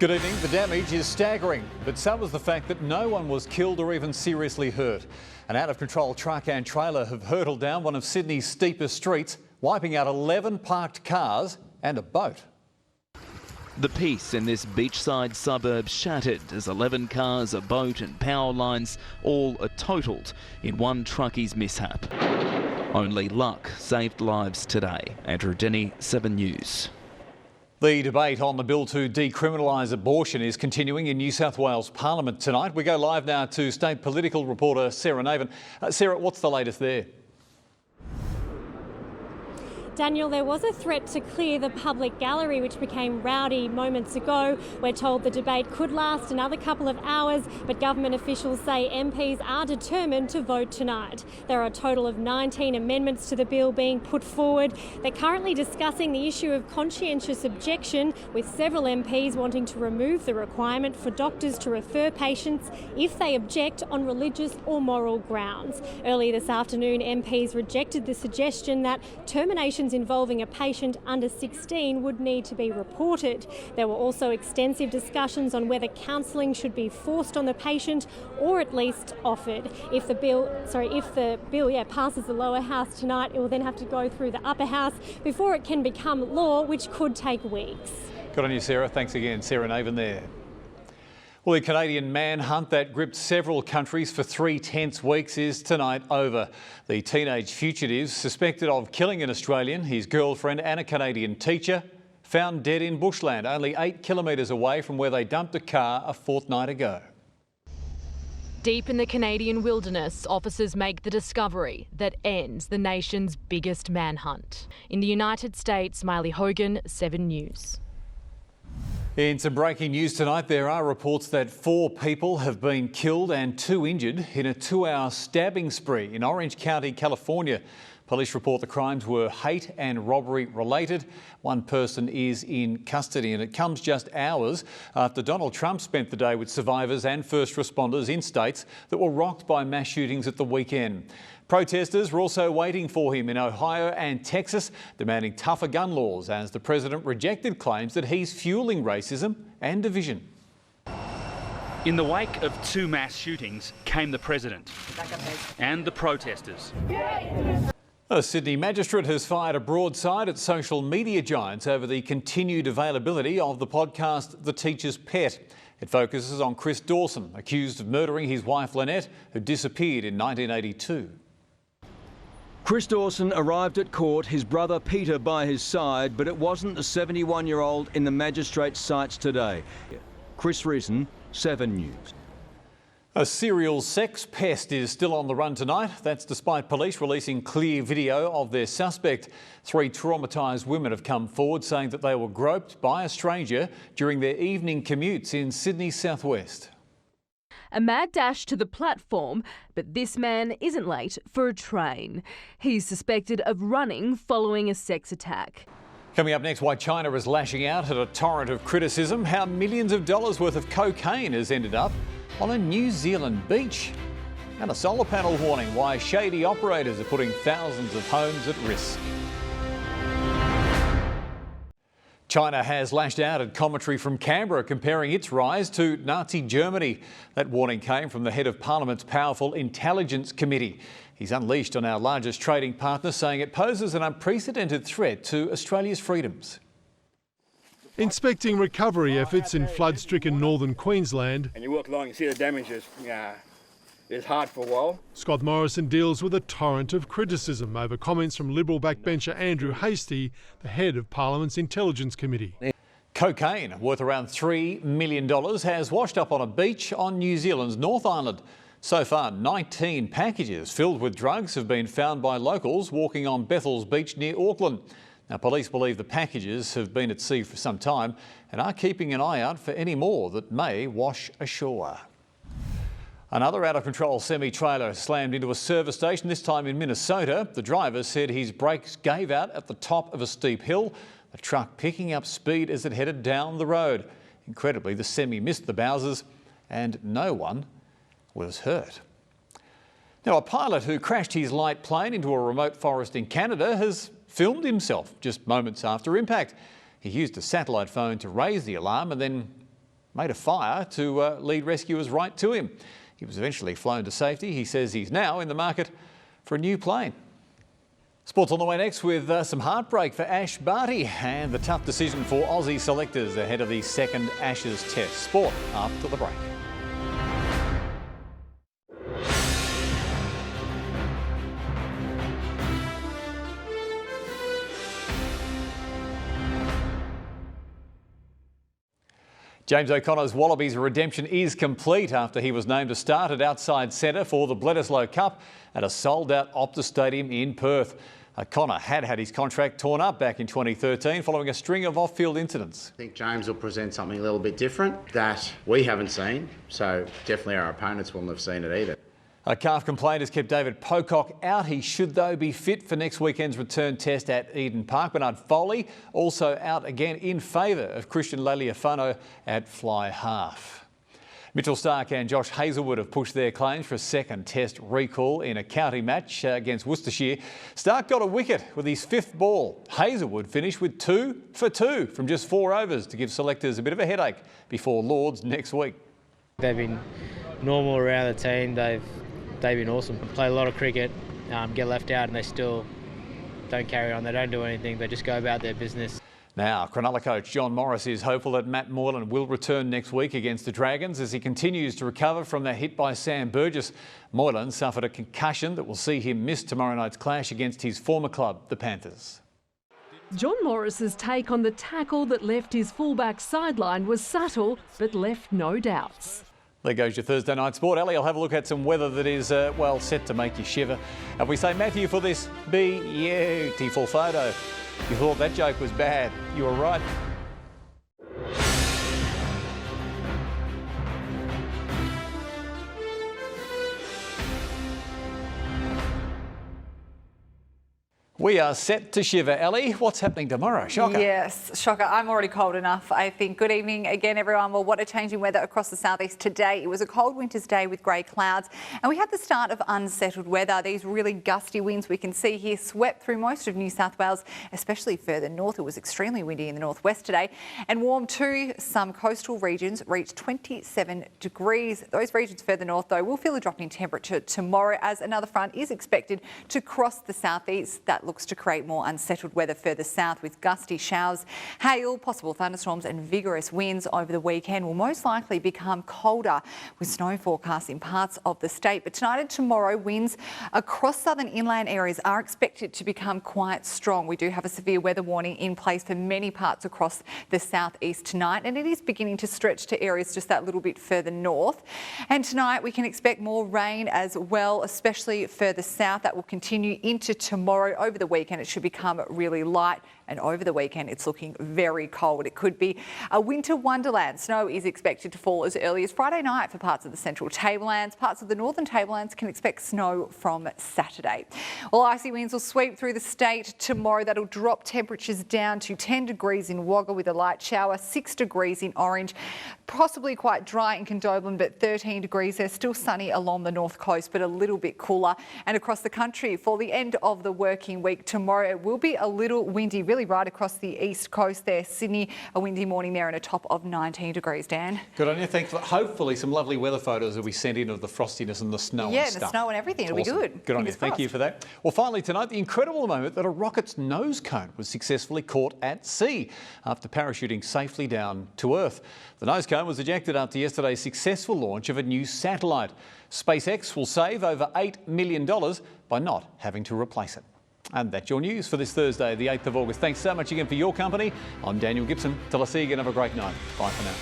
Good evening. The damage is staggering, but so was the fact that no one was killed or even seriously hurt. An out-of-control truck and trailer have hurtled down one of Sydney's steepest streets, wiping out 11 parked cars and a boat. The peace in this beachside suburb shattered as 11 cars, a boat and power lines all are totaled in one truckie's mishap. Only luck saved lives today. Andrew Denny, 7 News. The debate on the bill to decriminalise abortion is continuing in New South Wales Parliament tonight. We go live now to state political reporter Sarah Naven. Sarah, what's the latest there? Daniel, there was a threat to clear the public gallery, which became rowdy moments ago. We're told the debate could last another couple of hours, but government officials say MPs are determined to vote tonight. There are a total of 19 amendments to the bill being put forward. They're currently discussing the issue of conscientious objection, with several MPs wanting to remove the requirement for doctors to refer patients if they object on religious or moral grounds. Early this afternoon, MPs rejected the suggestion that termination involving a patient under 16 would need to be reported. There were also extensive discussions on whether counselling should be forced on the patient or at least offered. If the bill passes the lower house tonight, it will then have to go through the upper house before it can become law, which could take weeks. Good on you, Sarah. Thanks again. Sarah Naven there. Well, the Canadian manhunt that gripped several countries for 3 tense weeks is tonight over. The teenage fugitive suspected of killing an Australian, his girlfriend and a Canadian teacher, found dead in bushland, only 8 kilometres away from where they dumped a car a fortnight ago. Deep in the Canadian wilderness, officers make the discovery that ends the nation's biggest manhunt. In the United States, Miley Hogan, 7 News. In some breaking news tonight, there are reports that 4 people have been killed and 2 injured in a 2-hour stabbing spree in Orange County, California. Police report the crimes were hate and robbery related. 1 person is in custody, and it comes just hours after Donald Trump spent the day with survivors and first responders in states that were rocked by mass shootings at the weekend. Protesters were also waiting for him in Ohio and Texas, demanding tougher gun laws as the president rejected claims that he's fueling racism and division. In the wake of 2 mass shootings came the president and the protesters. A Sydney magistrate has fired a broadside at social media giants over the continued availability of the podcast The Teacher's Pet. It focuses on Chris Dawson, accused of murdering his wife Lynette, who disappeared in 1982. Chris Dawson arrived at court, his brother Peter by his side, but it wasn't the 71-year-old in the magistrate's sights today. Chris Reason, 7 News. A serial sex pest is still on the run tonight. That's despite police releasing clear video of their suspect. 3 traumatised women have come forward saying that they were groped by a stranger during their evening commutes in Sydney's southwest. A mad dash to the platform, but this man isn't late for a train. He's suspected of running following a sex attack. Coming up next, why China is lashing out at a torrent of criticism, how millions of dollars worth of cocaine has ended up on a New Zealand beach, and a solar panel warning why shady operators are putting thousands of homes at risk. China has lashed out at commentary from Canberra comparing its rise to Nazi Germany. That warning came from the head of Parliament's powerful Intelligence Committee. He's unleashed on our largest trading partner, saying it poses an unprecedented threat to Australia's freedoms. Inspecting recovery efforts in flood-stricken northern Queensland, and you walk along and see the damage is hard for a while. Scott Morrison deals with a torrent of criticism over comments from Liberal backbencher Andrew Hastie, the head of Parliament's Intelligence Committee. Cocaine, worth around $3 million, has washed up on a beach on New Zealand's North Island. So far, 19 packages filled with drugs have been found by locals walking on Bethel's Beach near Auckland. Now, police believe the packages have been at sea for some time and are keeping an eye out for any more that may wash ashore. Another out-of-control semi-trailer slammed into a service station, this time in Minnesota. The driver said his brakes gave out at the top of a steep hill, the truck picking up speed as it headed down the road. Incredibly, the semi missed the Bowsers and no one was hurt. Now, a pilot who crashed his light plane into a remote forest in Canada has filmed himself just moments after impact. He used a satellite phone to raise the alarm and then made a fire to lead rescuers right to him. He was eventually flown to safety. He says he's now in the market for a new plane. Sports on the way next with some heartbreak for Ash Barty and the tough decision for Aussie selectors ahead of the second Ashes Test. Sport after the break. James O'Connor's Wallabies redemption is complete after he was named to start at outside centre for the Bledisloe Cup at a sold-out Optus Stadium in Perth. O'Connor had his contract torn up back in 2013 following a string of off-field incidents. I think James will present something a little bit different that we haven't seen, so definitely our opponents wouldn't have seen it either. A calf complaint has kept David Pocock out. He should, though, be fit for next weekend's return test at Eden Park. Bernard Foley also out again in favour of Christian Lealiifano at fly half. Mitchell Starc and Josh Hazlewood have pushed their claims for a second test recall in a county match against Worcestershire. Starc got a wicket with his fifth ball. Hazlewood finished with 2 for 2 from just 4 overs to give selectors a bit of a headache before Lords next week. They've been normal around the team. They've been awesome. Play a lot of cricket, get left out and they still don't carry on. They don't do anything. They just go about their business. Now, Cronulla coach John Morris is hopeful that Matt Moylan will return next week against the Dragons as he continues to recover from that hit by Sam Burgess. Moylan suffered a concussion that will see him miss tomorrow night's clash against his former club, the Panthers. John Morris's take on the tackle that left his fullback sidelined was subtle but left no doubts. There goes your Thursday night sport. Elly, I'll have a look at some weather that is, well, set to make you shiver. And we say Matthew for this beautiful photo. You thought that joke was bad. You were right. We are set to shiver. Elly, what's happening tomorrow? Shocker. Yes, shocker. I'm already cold enough, I think. Good evening again, everyone. Well, what a changing weather across the southeast today. It was a cold winter's day with grey clouds, and we had the start of unsettled weather. These really gusty winds we can see here swept through most of New South Wales, especially further north. It was extremely windy in the northwest today, and warm too. Some coastal regions reached 27 degrees. Those regions further north, though, will feel a drop in temperature tomorrow as another front is expected to cross the southeast. That looks to create more unsettled weather further south with gusty showers, hail, possible thunderstorms and vigorous winds over the weekend. Will most likely become colder with snow forecasts in parts of the state. But tonight and tomorrow, winds across southern inland areas are expected to become quite strong. We do have a severe weather warning in place for many parts across the southeast tonight, and it is beginning to stretch to areas just that little bit further north. And tonight we can expect more rain as well, especially further south. That will continue into tomorrow. Over the weekend it should become really light, and over the weekend it's looking very cold. It could be a winter wonderland. Snow is expected to fall as early as Friday night for parts of the central tablelands. Parts of the northern tablelands can expect snow from Saturday. Well, icy winds will sweep through the state tomorrow. That'll drop temperatures down to 10 degrees in Wagga with a light shower, 6 degrees in Orange, possibly quite dry in Condobolin, but 13 degrees there. Still sunny along the north coast, but a little bit cooler. And across the country for the end of the working week tomorrow, it will be a little windy, really right across the east coast there. Sydney, a windy morning there and a top of 19 degrees, Dan. Good on you. Thanks. Hopefully some lovely weather photos will be sent in of the frostiness and the snow and stuff. Yeah, the snow and everything. It'll awesome. be good. Good on you. Thank you for that. Well, finally tonight, the incredible moment that a rocket's nose cone was successfully caught at sea after parachuting safely down to Earth. The nose cone was ejected after yesterday's successful launch of a new satellite. SpaceX will save over $8 million by not having to replace it. And that's your news for this Thursday, the 8th of August. Thanks so much again for your company. I'm Daniel Gibson. Till I see you again, have a great night. Bye for now.